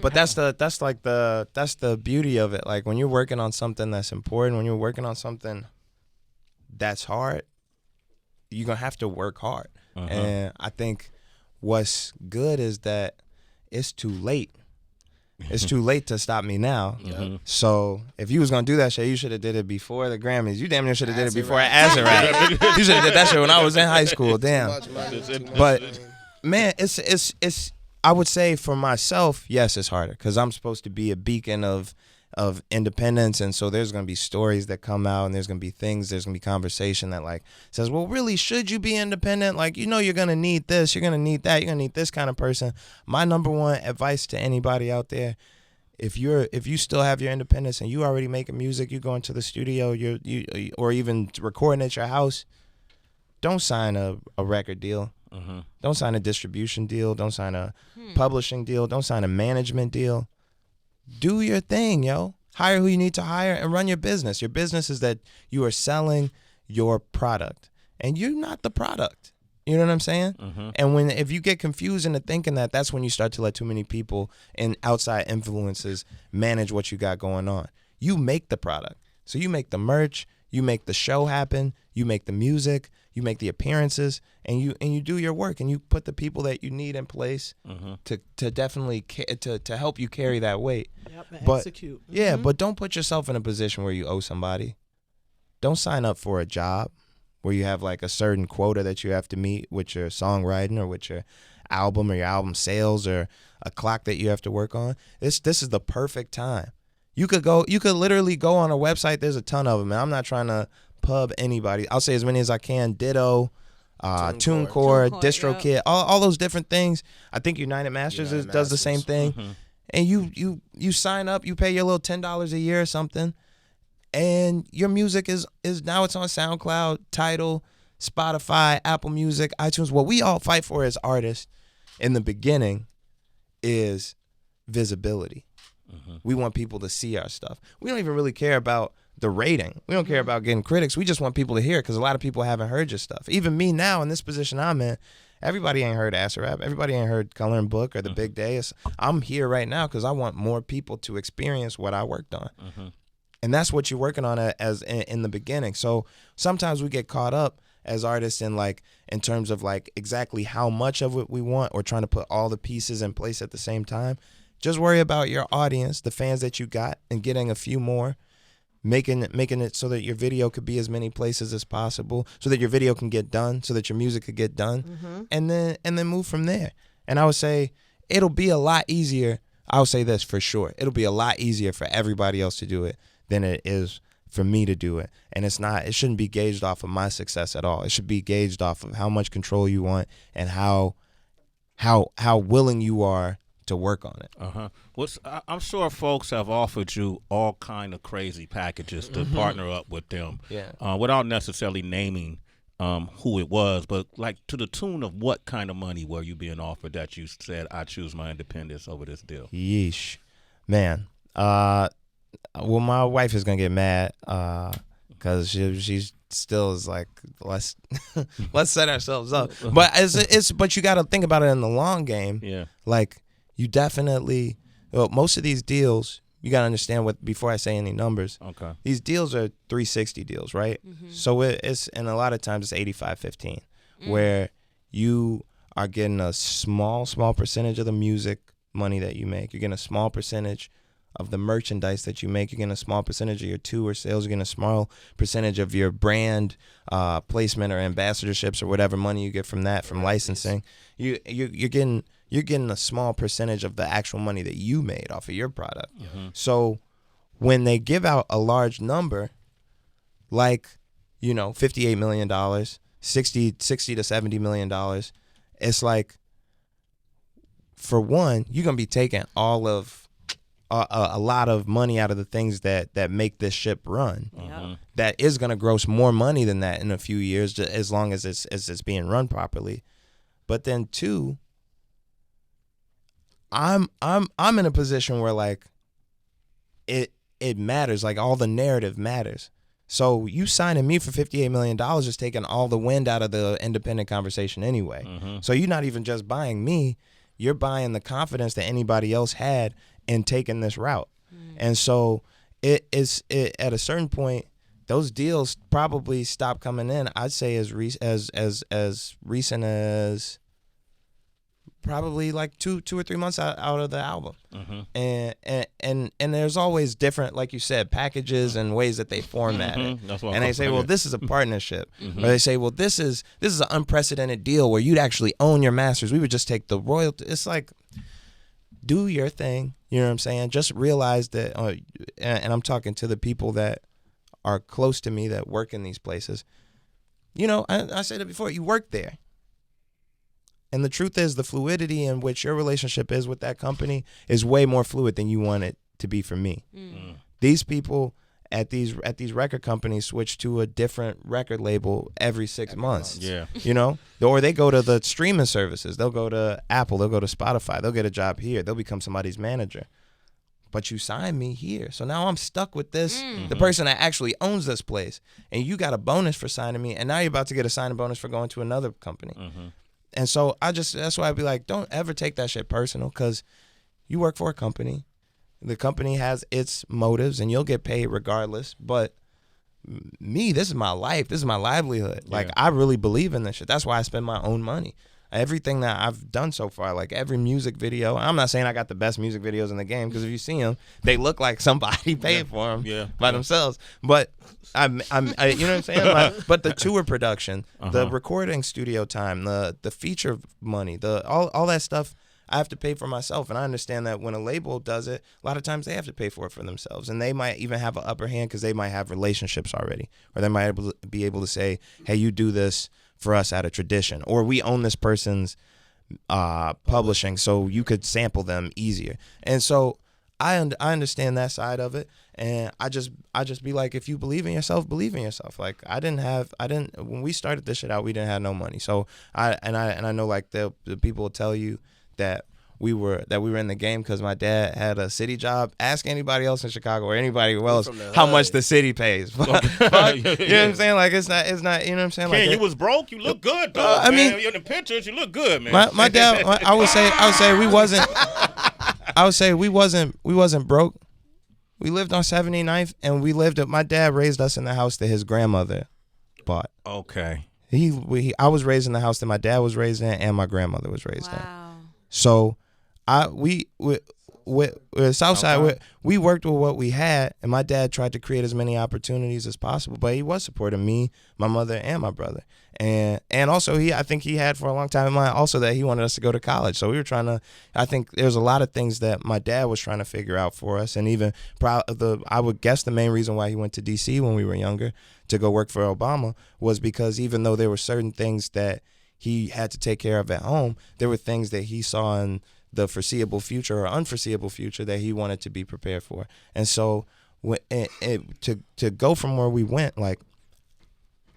But that's the beauty of it. Like when you're working on something that's important, when you're working on something that's hard, you're gonna have to work hard. And I think what's good is that it's too late. It's too late to stop me now. So if you was gonna do that shit, you should have did it before the Grammys. You damn near should have did it before Acid Rap. You should have did that shit when I was in high school. Damn. But man, it's. I would say for myself, yes, it's harder because I'm supposed to be a beacon of independence, and so there's gonna be stories that come out, and there's gonna be be conversation that like says, well, really, should you be independent? Like, you're gonna need this, you're gonna need that, you're gonna need this kind of person. My number one advice to anybody out there, if you still have your independence and you already making music, you go into the studio, you or even recording at your house, don't sign a record deal. Don't sign a distribution deal. Don't sign a publishing deal. Don't sign a management deal. Do your thing, yo. Hire who you need to hire and run your business. Your business is that you are selling your product, and you're not the product. You know what I'm saying? And if you get confused into thinking that, that's when you start to let too many people and outside influences manage what you got going on. You make the product. So you make the merch, you make the show happen, you make the music, you make the appearances, and you do your work, and you put the people that you need in place to definitely to help you carry that weight. Yep, and But execute. yeah, but don't put yourself in a position where you owe somebody. Don't sign up for a job where you have like a certain quota that you have to meet with your songwriting or with your album or your album sales or a clock that you have to work on. This is the perfect time. You could literally go on a website. There's a ton of them, and I'm not trying to pub anybody. I'll say as many as I can. Ditto, TuneCore, DistroKid, all those different things. I think United Masters does the same thing. And you sign up, you pay your little $10 a year or something, and your music is now it's on SoundCloud, Tidal, Spotify, Apple Music, iTunes. What we all fight for as artists in the beginning is visibility. We want people to see our stuff. We don't even really care about the rating. We don't care about getting critics. We just want people to hear it because a lot of people haven't heard your stuff. Even me now in this position I'm in, everybody ain't heard Acid Rap. Everybody ain't heard Color and Book or The Big Day. I'm here right now because I want more people to experience what I worked on. And that's what you're working on as in the beginning. So sometimes we get caught up as artists in terms of like exactly how much of it we want or trying to put all the pieces in place at the same time. Just worry about your audience, the fans that you got, and getting a few more, making it so that your video could be as many places as possible, so that your video can get done, so that your music could get done, and then move from there. And I would say it'll be a lot easier. I'll say this for sure. It'll be a lot easier for everybody else to do it than it is for me to do it. And it shouldn't be gauged off of my success at all. It should be gauged off of how much control you want and how willing you are to work on it. I'm sure folks have offered you all kind of crazy packages to partner up with them. Without necessarily naming who it was, but like to the tune of what kind of money were you being offered that you said, I choose my independence over this deal? Yeesh. Man. Well, my wife is gonna get mad because she still is like, let's set ourselves up. But but you got to think about it in the long game. Yeah. Like you definitely, most of these deals, you got to understand before I say any numbers. Okay. These deals are 360 deals, right? So it's and a lot of times it's 85-15, where you are getting a small percentage of the music money that you make. You're getting a small percentage of the merchandise that you make. You're getting a small percentage of your tour sales. You're getting a small percentage of your brand placement or ambassadorships or whatever money you get from that, from licensing. You're getting a small percentage of the actual money that you made off of your product. So when they give out a large number, like, $58 million, $60 to $70 million, it's like, for one, you're going to be taking all of a lot of money out of the things that make this ship run. That is going to gross more money than that in a few years, as long as it's being run properly. But then two, I'm in a position where like it matters, like all the narrative matters. So you signing me for $58 million is taking all the wind out of the independent conversation anyway. So you're not even just buying me, you're buying the confidence that anybody else had in taking this route. And so it at a certain point, those deals probably stop coming in. I'd say as recent as probably like two or 3 months out of the album. And there's always different, like you said, packages and ways that they format it. And they say, well, this is a partnership. Or they say, well, this is an unprecedented deal where you'd actually own your masters. We would just take the royalty. It's like, do your thing. You know what I'm saying? Just realize that, and I'm talking to the people that are close to me that work in these places. I said it before, you work there. And the truth is, the fluidity in which your relationship is with that company is way more fluid than you want it to be for me. These people at these record companies switch to a different record label every 6 months. Yeah. Or they go to the streaming services. They'll go to Apple. They'll go to Spotify. They'll get a job here. They'll become somebody's manager. but you signed me here. So now I'm stuck with this, the person that actually owns this place. And you got a bonus for signing me, and now you're about to get a signing bonus for going to another company. And so that's why I'd be like, don't ever take that shit personal, because you work for a company. The company has its motives, and you'll get paid regardless. But me, this is my life. This is my livelihood. Like, I really believe in this shit. That's why I spend my own money. Everything that I've done so far, like every music video, I'm not saying I got the best music videos in the game, because if you see them, they look like somebody paid for them by themselves. But I, you know what I'm saying? Like, but the tour production, the recording studio time, the feature money, all that stuff, I have to pay for myself. And I understand that when a label does it, a lot of times they have to pay for it for themselves. And they might even have an upper hand because they might have relationships already. Or they might be able to say, hey, you do this for us out of tradition. Or we own this person's publishing, so you could sample them easier. And so I understand that side of it. And I just be like, if you believe in yourself, believe in yourself. Like, when we started this shit out, we didn't have no money. So I know, like, the people will tell you that we were in the game because my dad had a city job. Ask anybody else in Chicago or anybody else how much the city pays. You know what I'm saying? Like, it's not, you know what I'm saying? Ken, like, you was broke. You look good, though. I mean, in the pictures, you look good, man. My dad, I would say we wasn't. I would say we wasn't broke. We lived on 79th, and my dad raised us in the house that his grandmother bought. Okay. I was raised in the house that my dad was raised in, and my grandmother was raised in. So, with Southside, we worked with what we had, and my dad tried to create as many opportunities as possible. But he was supporting me, my mother, and my brother, and also I think he had for a long time in mind also that he wanted us to go to college. So we were trying to. I think there's a lot of things that my dad was trying to figure out for us, and even I would guess the main reason why he went to D.C. when we were younger to go work for Obama was because even though there were certain things that he had to take care of at home, there were things that he saw in the foreseeable future or unforeseeable future that he wanted to be prepared for. And so to go from where we went, like,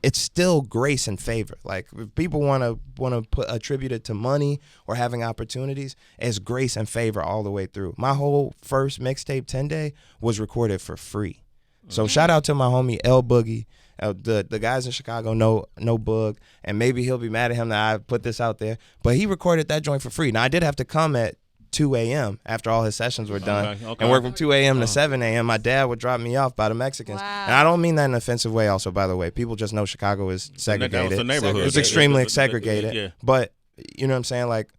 it's still grace and favor. Like, if people want to attribute it to money or having opportunities, it's grace and favor all the way through. My whole first mixtape, 10 Day, was recorded for free. So shout out to my homie L Boogie. The guys in Chicago know Boog, and maybe he'll be mad at him that I put this out there, but he recorded that joint for free. Now, I did have to come at 2 a.m. after all his sessions were done and work from 2 a.m. to 7 a.m. My dad would drop me off by the Mexicans. Wow. And I don't mean that in an offensive way also, by the way. People just know Chicago is segregated. It's a neighborhood. It's extremely segregated. Yeah. But, you know what I'm saying, like,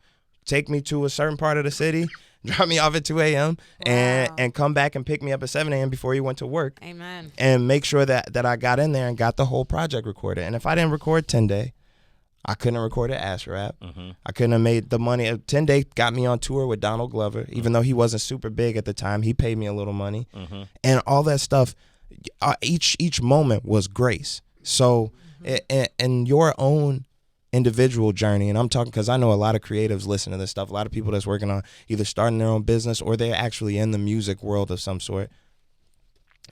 take me to a certain part of the city, drop me off at 2 a.m. and come back and pick me up at 7 a.m. before he went to work. Amen. And make sure that I got in there and got the whole project recorded. And if I didn't record 10 Day, I couldn't have recorded Ass Rap. I couldn't have made the money. 10 Day got me on tour with Donald Glover, even though he wasn't super big at the time. He paid me a little money. And all that stuff, each moment was grace. So in your own individual journey, and I'm talking because I know a lot of creatives listen to this stuff, a lot of people that's working on either starting their own business or they're actually in the music world of some sort.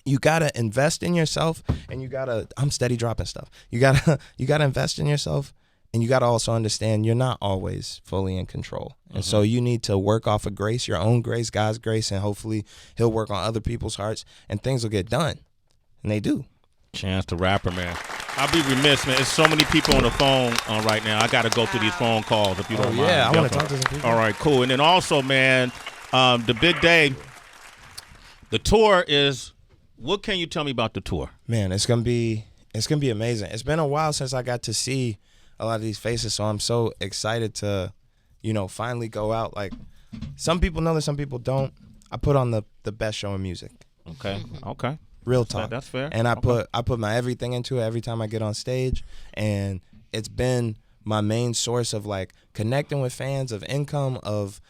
You gotta invest in yourself, and I'm steady dropping stuff. You gotta invest in yourself, and you gotta also understand you're not always fully in control. And so you need to work off of grace, your own grace, God's grace, and hopefully he'll work on other people's hearts and things will get done. And they do. Chance the Rapper, man. I'll be remiss, man. There's so many people on the phone right now. I got to go through these phone calls if you don't mind. Yeah, I want to talk to some people. All right, cool. And then also, man, the big day, the tour is, what can you tell me about the tour? Man, it's gonna be amazing. It's been a while since I got to see a lot of these faces, so I'm so excited to, finally go out. Like, some people know that, some people don't. I put on the best show in music. Okay. Real talk. That's fair. And I put my everything into it every time I get on stage, and it's been my main source of, like, connecting with fans, of income, of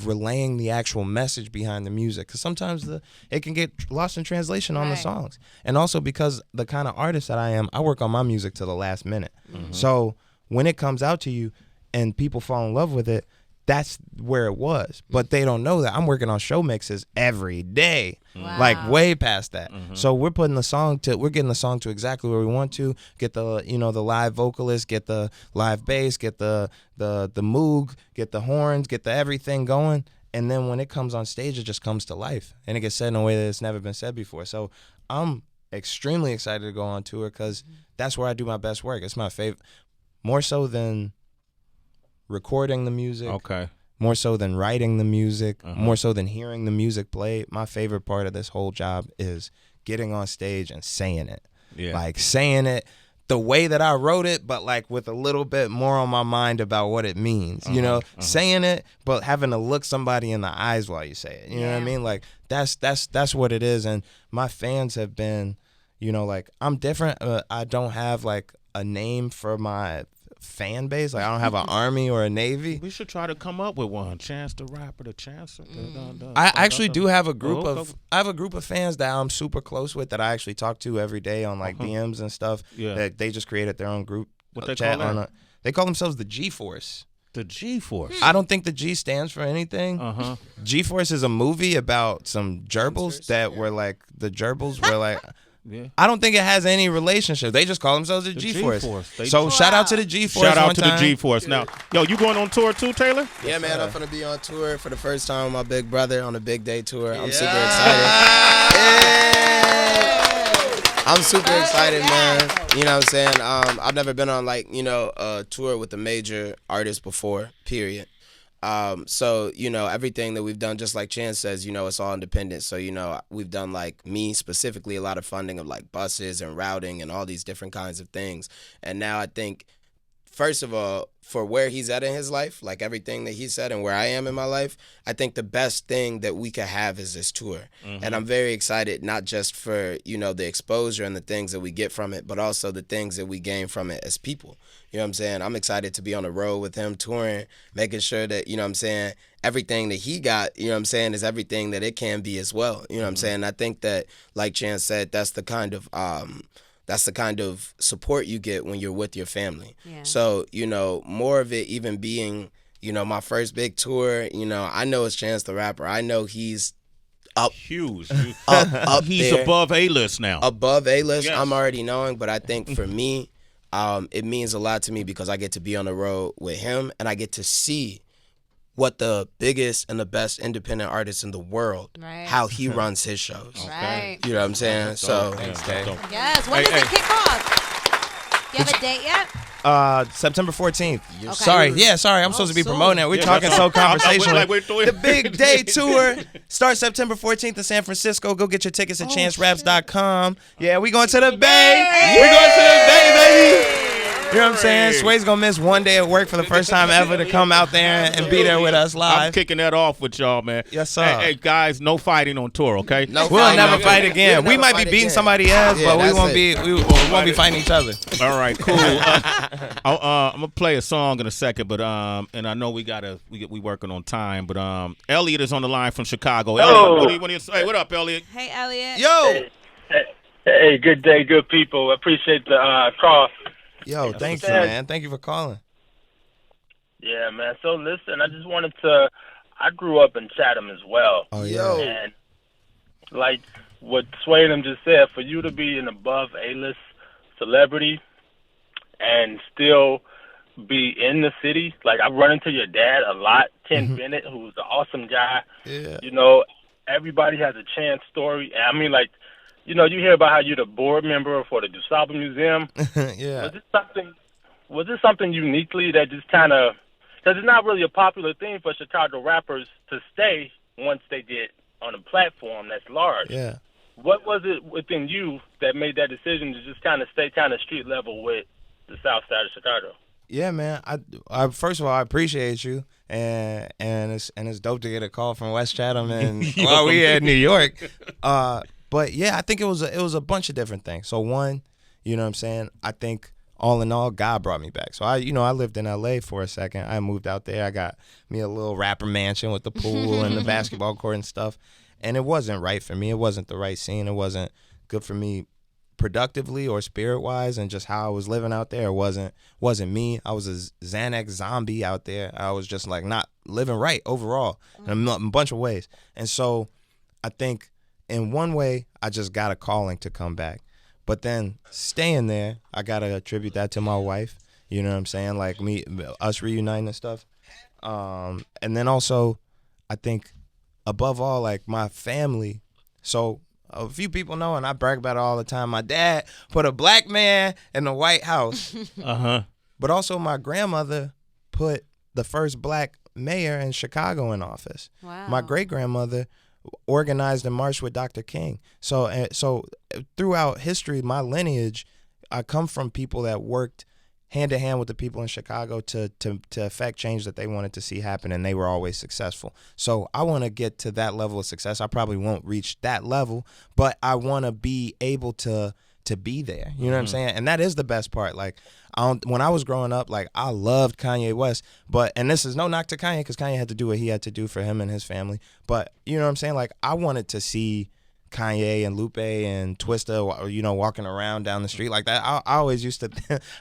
relaying the actual message behind the music. Because sometimes it can get lost in translation on the songs. And also because the kind of artist that I am, I work on my music to the last minute. So when it comes out to you and people fall in love with it, that's where it was. But they don't know that I'm working on show mixes every day. Wow. Like, way past that. So we're getting the song to exactly where we want to get the the live vocalist, get the live bass, get the moog, get the horns, get the everything going, And then when it comes on stage, it just comes to life, and it gets said in a way that it's never been said before. So I'm extremely excited to go on tour because that's where I do my best work. It's my favorite, more so than recording the music. Okay. More so than writing the music, more so than hearing the music play. My favorite part of this whole job is getting on stage and saying it. Yeah. Like saying it the way that I wrote it, but like with a little bit more on my mind about what it means, you know, saying it, but having to look somebody in the eyes while you say it. You know what I mean? Like that's what it is. And my fans have been, you know, like I'm different. I don't have like a name for my fan base. Like I don't have an army or a navy. We should try to come up with one. Chance the Rapper, the Chance. I actually do have a group I have a group of fans that I'm super close with that I actually talk to every day on like DMs and stuff. Yeah. That they just created their own group. What they chat call that? They call themselves the G-Force. The G-Force. I don't think the G stands for anything. G-Force is a movie about some gerbils that were like the gerbils were like. Yeah. I don't think it has any relationship. They just call themselves the G-Force. So shout out to the G-Force. Shout out to the G-Force. Now, yo, you going on tour too, Taylor? Yeah, man. I'm gonna be on tour for the first time with my big brother on a big day tour. I'm super excited. I'm super excited, man. You know what I'm saying? I've never been on like, you know, a tour with a major artist before, period. So, you know, everything that we've done, just like Chance says, you know, it's all independent. So, you know, we've done, like, me specifically, a lot of funding of, like, buses and routing and all these different kinds of things. And now I think, first of all, for where he's at in his life, like everything that he said and where I am in my life, I think the best thing that we could have is this tour. And I'm very excited, not just for, you know, the exposure and the things that we get from it, but also the things that we gain from it as people. You know what I'm saying? I'm excited to be on the road with him touring, making sure that, you know what I'm saying, everything that he got, you know what I'm saying, is everything that it can be as well. You know what I'm saying? I think that, like Chance said, that's the kind of support you get when you're with your family. Yeah. So, you know, more of it even being, you know, my first big tour, you know, I know it's Chance the Rapper. I know he's up huge. up he's there. Above A-list now. Above A-list, yes. I'm already knowing, but I think for me, it means a lot to me because I get to be on the road with him and I get to see what the biggest and the best independent artist in the world, how he runs his shows. Right. You know what I'm saying? So, thanks, Dave. Yes. When does it kick off? Do you have a date yet? September 14th. Okay. Sorry. I'm supposed to be promoting it. We're talking so conversational. The Big Day Tour starts September 14th in San Francisco. Go get your tickets at chanceraps.com. Yeah, we going to the Bay. We going to the Bay, baby. You know what I'm saying? Sway's going to miss one day at work for the first time ever to come out there and be there with us live. I'm kicking that off with y'all, man. Yes, sir. Hey, guys, no fighting on tour, okay? We'll never fight again. We might be beating somebody else, but we won't be fighting each other. All right, cool. I'm gonna play a song in a second, but and I know we working on time, but Elliot is on the line from Chicago. Elliot, what do you say? What up, Elliot? Hey, Elliot. Yo. Hey, good day, good people. Appreciate the call. Yo, thank you, man. Thank you for calling. Yeah, man. So listen, I grew up in Chatham as well. Oh, yeah. And like what Sway and them just said, for you to be an above A-list celebrity and still be in the city, like I've run into your dad a lot, Ken Bennett, who's an awesome guy. Yeah. You know, everybody has a Chance story. I mean, like, you know, you hear about how you're the board member for the DuSable Museum. Yeah. Was this something uniquely that just kind of, because it's not really a popular thing for Chicago rappers to stay once they get on a platform that's large. Yeah. What was it within you that made that decision to just kind of stay kind of street level with the South Side of Chicago? Yeah, man. I first of all, I appreciate you, and it's dope to get a call from West Chatham and while we in New York. But yeah, I think it was a bunch of different things. So one, you know what I'm saying? I think all in all, God brought me back. So I lived in LA for a second. I moved out there. I got me a little rapper mansion with the pool and the basketball court and stuff. And it wasn't right for me. It wasn't the right scene. It wasn't good for me productively or spirit-wise, and just how I was living out there. It wasn't me. I was a Xanax zombie out there. I was just like not living right overall in a bunch of ways. And so I think in one way, I just got a calling to come back. But then staying there, I got to attribute that to my wife. You know what I'm saying? Like us reuniting and stuff. And then also, I think above all, like my family. So a few people know, and I brag about it all the time. My dad put a black man in the White House. But also my grandmother put the first black mayor in Chicago in office. Wow. My great-grandmother organized and marched with Dr. King. So throughout history, my lineage, I come from people that worked hand in hand with the people in Chicago to affect change that they wanted to see happen, and they were always successful. So I want to get to that level of success. I probably won't reach that level, but I want to be able to be there. You know what I'm saying? And that is the best part. Like, when I was growing up, like, I loved Kanye West, and this is no knock to Kanye, because Kanye had to do what he had to do for him and his family. But you know what I'm saying? Like, I wanted to see Kanye and Lupe and Twista, you know, walking around down the street like that. I always used to,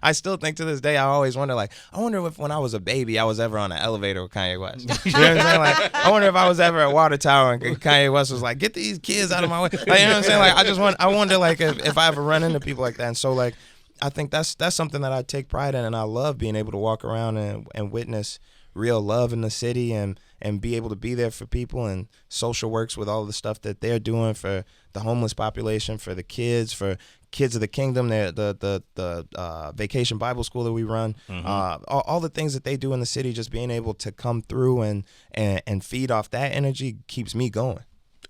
I still think to this day, I always wonder, like, I wonder if when I was a baby, I was ever on an elevator with Kanye West. You know what I'm saying? Like, I wonder if I was ever at Water Tower and Kanye West was like, get these kids out of my way. Like, you know what I'm saying? Like, I wonder, like, if I ever run into people like that. And so, like, I think that's something that I take pride in, and I love being able to walk around and witness real love in the city and be able to be there for people, and social works with all the stuff that they're doing for the homeless population, for the kids, for Kids of the Kingdom, the vacation Bible school that we run, all the things that they do in the city, just being able to come through and feed off that energy keeps me going.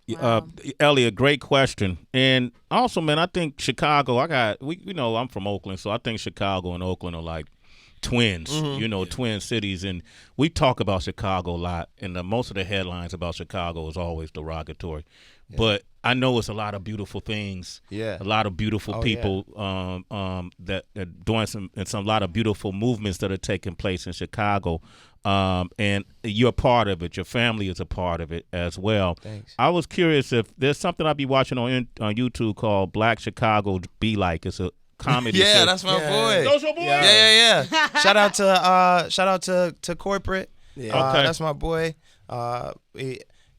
Wow. Elliot, great question. And also, man, I think Chicago, we know I'm from Oakland, so I think Chicago and Oakland are like twins, you know, twin cities. And we talk about Chicago a lot, and most of the headlines about Chicago is always derogatory. Yeah. But I know it's a lot of beautiful things. Yeah. A lot of beautiful people that are doing a lot of beautiful movements that are taking place in Chicago. And you're a part of it. Your family is a part of it as well. Thanks. I was curious if there's something I'll be watching on YouTube called Black Chicago Be Like. It's a comedy. Yeah, that's my boy. That's your boy. Yeah. Shout out to Corporate. Yeah. Okay. That's my boy.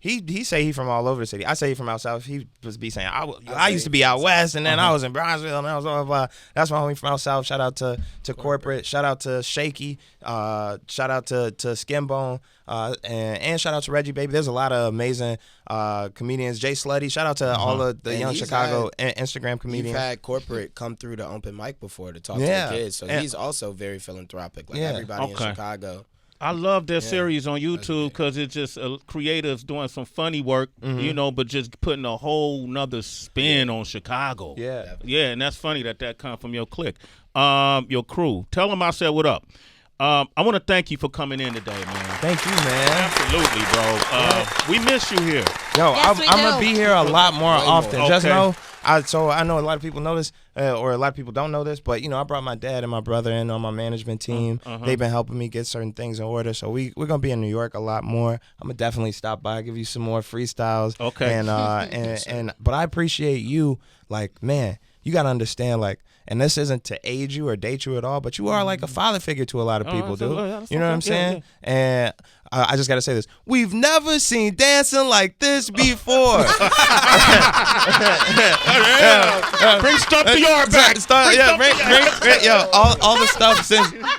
He say he from all over the city. I say he from out south. He was be saying I used to be out west, and then I was in Brownsville, and I was blah, blah, blah. That's my homie from out south. Shout out to Corporate. Shout out to Shaky. Shout out to Skinbone. And shout out to Reggie Baby. There's a lot of amazing comedians. Jay Slutty. Shout out to all of the young Chicago Instagram comedians. You've had Corporate come through the open mic before to talk to the kids, so he's also very philanthropic. Like everybody in Chicago. I love their series on YouTube because it's just creatives doing some funny work, you know, but just putting a whole nother spin on Chicago. Yeah. Yeah, and that's funny that comes from your clique, your crew. Tell them I said what up. I want to thank you for coming in today, man. Thank you, man. Absolutely, bro. We miss you here. Yo, Yes, I'm going to be here a lot more often. Okay. Just know, I know a lot of people know this, or a lot of people don't know this, but, you know, I brought my dad and my brother in on my management team. They've been helping me get certain things in order. So we're going to be in New York a lot more. I'm going to definitely stop by, give you some more freestyles. Okay. And but I appreciate you. Like, man, you got to understand, like, and this isn't to age you or date you at all, but you are like a father figure to a lot of people, dude. You know what I'm saying? Yeah. And I just got to say this. We've never seen dancing like this before. Bring stuff to your back. Yo, all the stuff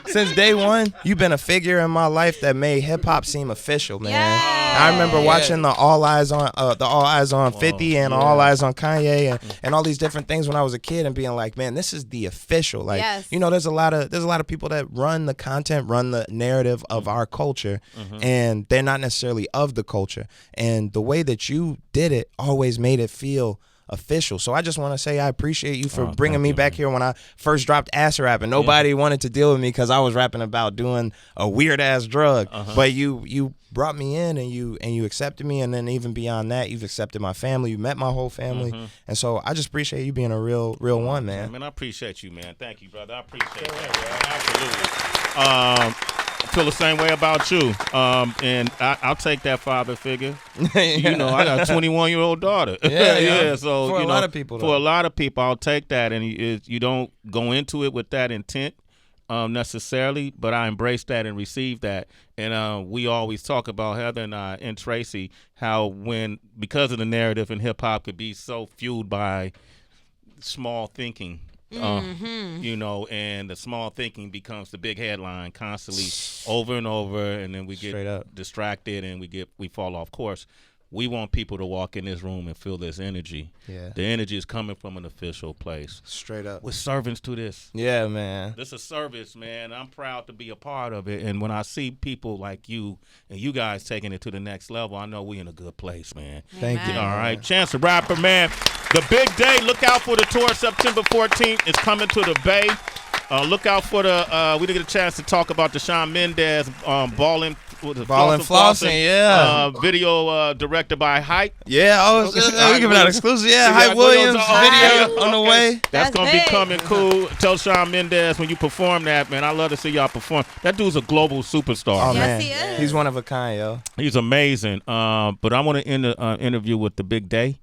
since day one, you've been a figure in my life that made hip hop seem official, man. Yes. I remember watching the All Eyes on 50 and All Eyes on Kanye and all these different things when I was a kid and being like, man, this is the official. Like, you know, there's a lot of people that run the content, run the narrative of our culture, and they're not necessarily of the culture. And the way that you did it always made it feel official. So I just want to say I appreciate you for bringing me back here when I first dropped Ass Rap, and nobody wanted to deal with me because I was rapping about doing a weird ass drug. But you brought me in and you accepted me, and then even beyond that, you've accepted my family. You met my whole family, and so I just appreciate you being a real one, man. Man, I appreciate you, man. Thank you, brother. I appreciate that, man. Absolutely. I feel the same way about you. And I'll take that father figure. You know, I got a 21-year-old daughter. Yeah. So for a lot of people, for a lot of people, I'll take that, and you don't go into it with that intent necessarily, but I embrace that and receive that. And we always talk about, Heather and I and Tracy, how because of the narrative in hip hop could be so fueled by small thinking. You know, and the small thinking becomes the big headline constantly over and over, and then we get distracted and we fall off course. We want people to walk in this room and feel this energy. Yeah. The energy is coming from an official place. Straight up. We're servants to this. Yeah, man. This is service, man. I'm proud to be a part of it. And when I see people like you and you guys taking it to the next level, I know we in a good place, man. Thank you. All right. Chance the Rapper, man. The big day. Look out for the tour September 14th. It's coming to the Bay. Look out for the we didn't get a chance to talk about the Shawn Mendes Ballin' Flossing, yeah. Video directed by Hype. Yeah, we giving out exclusive. Yeah, Hype Williams video on the way. That's going to be coming cool. Tell Shawn Mendes when you perform that, man. I love to see y'all perform. That dude's a global superstar. Oh, man. Yes, he is. He's one of a kind, yo. He's amazing. But I want to end the interview with the big day.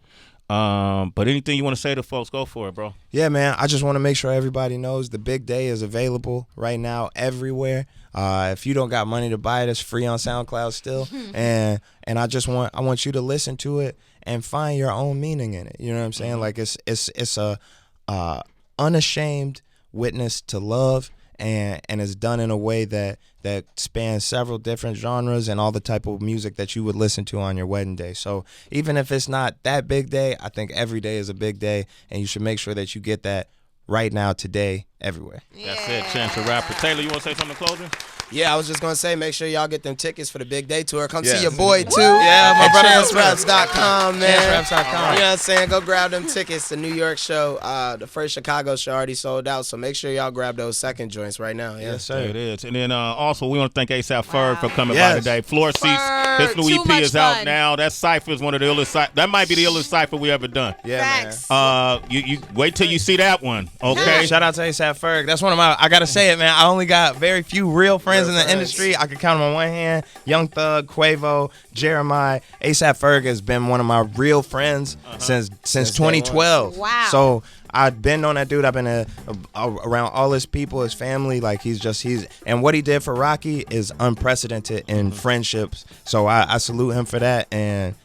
But anything you want to say to folks, go for it, bro. Yeah, man. I just want to make sure everybody knows the big day is available right now everywhere. If you don't got money to buy it, it's free on SoundCloud still. and I want you to listen to it and find your own meaning in it. You know what I'm saying? Like it's a unashamed witness to love, and it's done in a way that spans several different genres and all the type of music that you would listen to on your wedding day. So even if it's not that big day, I think every day is a big day, and you should make sure that you get that right now, today, everywhere. That's it, Chance the Rapper. Taylor, you want to say something in closing? Yeah, I was just going to say, make sure y'all get them tickets for the Big Day Tour. Come see your boy, too. Yeah, my brother. ChanceRaps.com, man. ChanceRaps.com. You know what I'm saying? Go grab them tickets. The New York show, the first Chicago show already sold out, so make sure y'all grab those second joints right now. Yeah. Yes, sir. There it is. And then also, we want to thank ASAP Ferg for coming by today. Floor Seats. His new Too EP much is out fun. now. That cypher is one of the illest. That might be the illest cypher we ever done. Yeah, Facts. man. You wait till you see that one, okay? Shout out to ASAP Ferg. That's one of my, I got to say it, man. I only got very few real friends in the industry. I could count them on one hand. Young Thug, Quavo, Jeremiah. ASAP Ferg has been one of my real friends since 2012. Wow. So I've been on that dude. I've been around all his people, his family. Like he's and what he did for Rocky is unprecedented in friendships. So I salute him for that. And